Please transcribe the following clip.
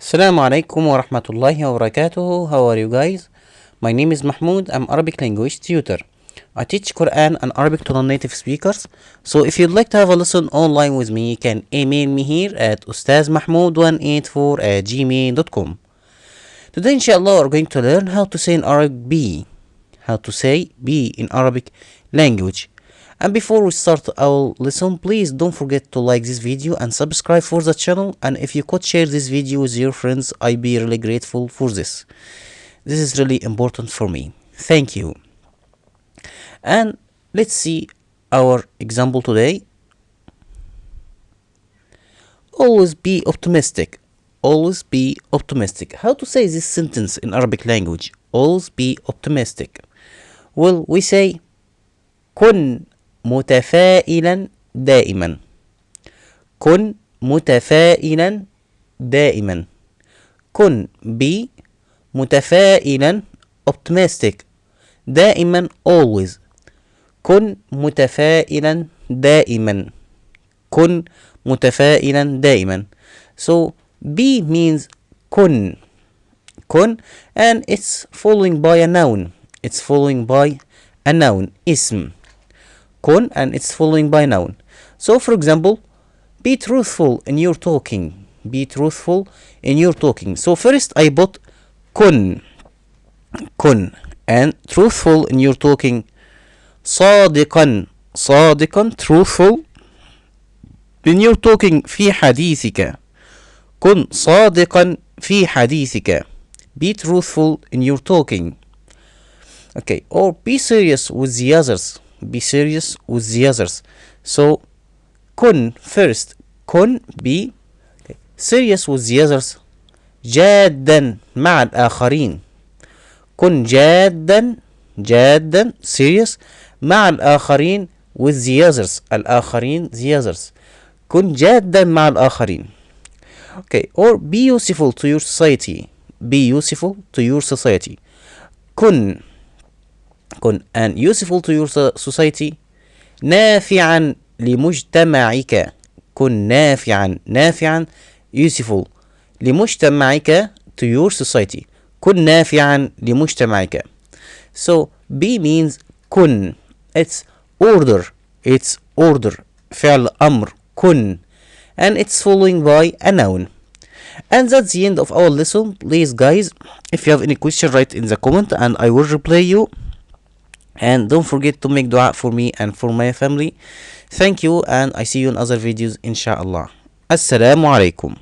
Assalamu alaikum wa rahmatullahi wa barakatuh. How are you guys? My name is Mahmoud. I'm Arabic language tutor. I teach Quran and Arabic to non-native speakers. So if you'd like to have a lesson online with me, you can email me here at ustazmahmoud184@gmail.com. Today, inshallah, we're going to learn how to say in Arabic be. How to say be in Arabic language. And before we start our lesson, please don't forget to like this video and subscribe for the channel. And if you could share this video with your friends, I'd be really grateful for this. This is really important for me. Thank you. And let's see our example today. Always be optimistic. Always be optimistic. How to say this sentence in Arabic language? Always be optimistic. Well, we say كن متفائلا دائما. كن متفائلا دائما. كن be متفائلا optimistic. دائما always. كن متفائلا دائما. كن متفائلا دائما. So be means كن. كن and it's following by a noun. It's following by a noun. اسم. كن and it's following by noun. So for example, be truthful in your talking. Be truthful in your talking. So first I put كن. كن and truthful in your talking. صادقا. صادقا truthful in your talking في حديثك. كن صادقا في حديثك. Be truthful in your talking. Okay, or be serious with the others. Be serious with the others. So كن first. كن be okay. Serious with the others. جادا مع الآخرين. كن جادا. جادا serious مع الآخرين with the others. الآخرين the others. كن جادا مع الآخرين. Okay, or be useful to your society. Be useful to your society. كن and useful to your society. نافعا لمجتمعك. كن نافعا useful لمجتمعك to your society. كن نافعا لمجتمعك. So be means كن. It's order. It's order. فعل أمر. كن and it's following by a noun. And that's the end of our lesson. Please guys, if you have any question, write in the comment and I will reply you. And don't forget to make dua for me and for my family. Thank you and I see you in other videos inshallah. Assalamu alaikum.